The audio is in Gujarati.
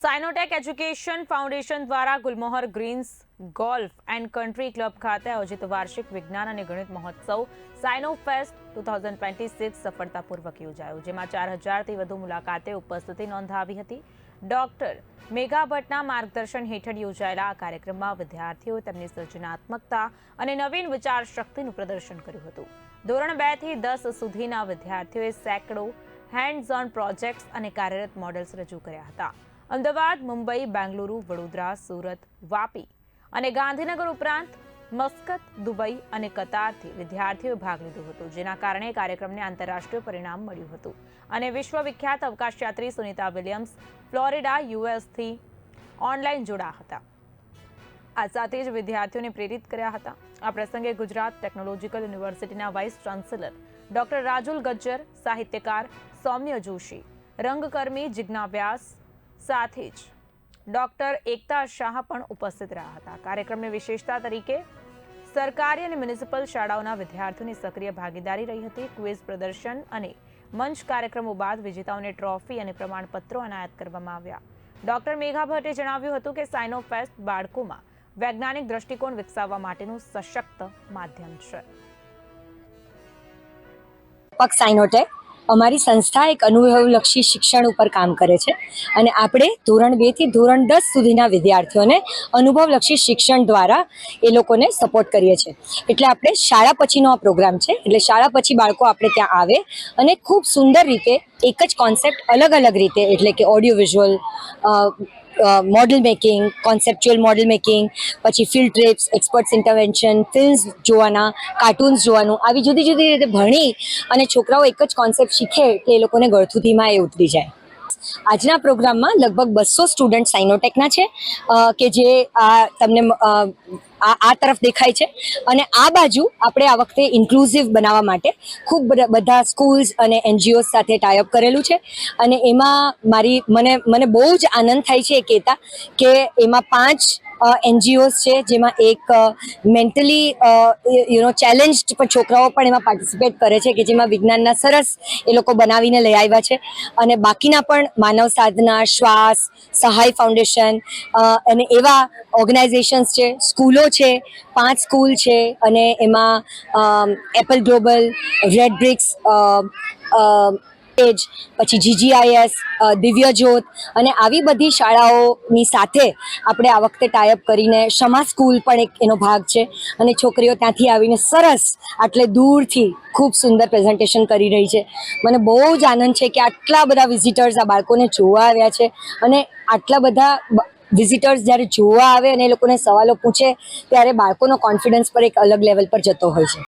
સાયનોટેક એજ્યુકેશન ફાઉન્ડેશન દ્વારા Gulmohar greens golf and country club ખાતે આયોજિત વાર્ષિક વિજ્ઞાન અને ગણિત મહોત્સવ સાયનો ફેસ્ટ 2026 સફળતાપૂર્વક યોજાયો, જેમાં 4000થી વધુ મુલાકાતે ઉપસ્થિતિ નોંધાવી હતી. ડોક્ટર મેઘા ભટ્ટના માર્ગદર્શન હેઠળ યોજાયેલા આ કાર્યક્રમમાં વિદ્યાર્થીઓએ તેમની સર્જનાત્મકતા અને નવીન વિચાર શક્તિનું પ્રદર્શન કર્યું હતું. ધોરણ 2 થી 10 સુધીના વિદ્યાર્થીઓએ સેંકડો હેન્ડ્સ ઓન પ્રોજેક્ટ્સ અને કાર્યરત મોડેલ્સ રજૂ કર્યા હતા. અમદાવાદ, મુંબઈ, બેંગલુરુ, વડોદરા, સુરત, વાપી અને ગાંધીનગર ઉપરાંત મસ્કત, દુબઈ અને કતારથી વિદ્યાર્થીઓએ ભાગ લીધો હતો, જેના કારણે કાર્યક્રમને આંતરરાષ્ટ્રીય પરિણામ મળ્યું હતું અને વિશ્વવિખ્યાત અવકાશયાત્રી સુનિતા વિલિયમ્સ ફ્લોરિડા, યુએસથી ઓનલાઈન જોડાયા હતા. આ સાથે જ વિદ્યાર્થીઓને પ્રેરિત કર્યા હતા. આ પ્રસંગે ગુજરાત ટેકનોલોજીકલ યુનિવર્સિટીના vice chancellor doctor Rajul Gajjar, સાહિત્યકાર સૌમ્ય જોશી, રંગકર્મી જિજ્ઞા વ્યાસ સાથે જ ડોક્ટર એકતા શાહ પણ ઉપસ્થિત રહ્યા હતા. કાર્યક્રમની વિશેષતા તરીકે સરકારી અને મ્યુનિસિપલ શાળાઓના વિદ્યાર્થીઓની સક્રિય ભાગીદારી રહી હતી. ક્વિઝ પ્રદર્શન અને મંચ કાર્યક્રમો બાદ વિજેતાઓને ટ્રોફી અને પ્રમાણપત્રો એનાયત કરવામાં આવ્યા. ડોક્ટર મેઘા ભટ્ટે જણાવ્યું હતું કે સાયનો ફેસ્ટ બાળકોમાં વૈજ્ઞાનિક દ્રષ્ટિકોણ વિકસાવવા માટેનું સશક્ત માધ્યમ છે. સાયનોટેક અમારી સંસ્થા એક અનુભવલક્ષી શિક્ષણ ઉપર કામ કરે છે અને આપણે ધોરણ 2 થી ધોરણ 10 સુધીના વિદ્યાર્થીઓને અનુભવલક્ષી શિક્ષણ દ્વારા એ લોકોને સપોર્ટ કરીએ છીએ. એટલે આપણે શાળા પછીનો આ પ્રોગ્રામ છે. એટલે શાળા પછી બાળકો આપણે ત્યાં આવે અને ખૂબ સુંદર રીતે એક જ કોન્સેપ્ટ અલગ અલગ રીતે, એટલે કે audio visual, model making, conceptual model making, પછી field trips, experts intervention, films જોવાના, કાર્ટૂન્સ જોવાનું, આવી જુદી જુદી રીતે ભણી અને છોકરાઓ એક જ કોન્સેપ્ટ શીખે કે એ લોકોને ગળથુથીમાં એ ઉતરી જાય. આજના પ્રોગ્રામમાં લગભગ 200 સ્ટુડન્ટ સાયનોટેકના છે કે જે તમને આ તરફ દેખાય છે. અને આ બાજુ આપણે આ વખતે ઇન્ક્લુઝિવ બનાવવા માટે ખૂબ બધા સ્કૂલ્સ અને NGOs સાથે ટાઈઅપ કરેલું છે. અને એમાં મને બહુ જ આનંદ થાય છે એ કહેતા કે એમાં 5 NGOs છે, જેમાં એક મેન્ટલી ચેલેન્જડ પણ છોકરાઓ પણ એમાં પાર્ટિસિપેટ કરે છે, કે જેમાં વિજ્ઞાનના સરસ એ લોકો બનાવીને લઈ આવ્યા છે. અને બાકીના પણ માનવ સાધના, શ્વાસ, સહાય ફાઉન્ડેશન અને એવા ઓર્ગેનાઇઝેશન્સ છે, સ્કૂલો છે, 5 સ્કૂલ છે. અને એમાં એપલ ગ્લોબલ, રેડ બ્રિક્સ, પછી GGIS, દિવ્ય જ્યોત અને આવી બધી શાળાઓની સાથે આપણે આ વખતે ટાઈઅપ કરીને શમા સ્કૂલ પણ એક એનો ભાગ છે. અને છોકરીઓ ત્યાંથી આવીને સરસ આટલે દૂરથી ખૂબ સુંદર પ્રેઝન્ટેશન કરી રહી છે. મને બહુ જ આનંદ છે કે આટલા બધા વિઝિટર્સ આ બાળકોને જોવા આવ્યા છે. અને આટલા બધા વિઝિટર્સ જ્યારે જોવા આવે અને એ લોકોને સવાલો પૂછે ત્યારે બાળકોનો કોન્ફિડન્સ પર એક અલગ લેવલ પર જતો હોય છે.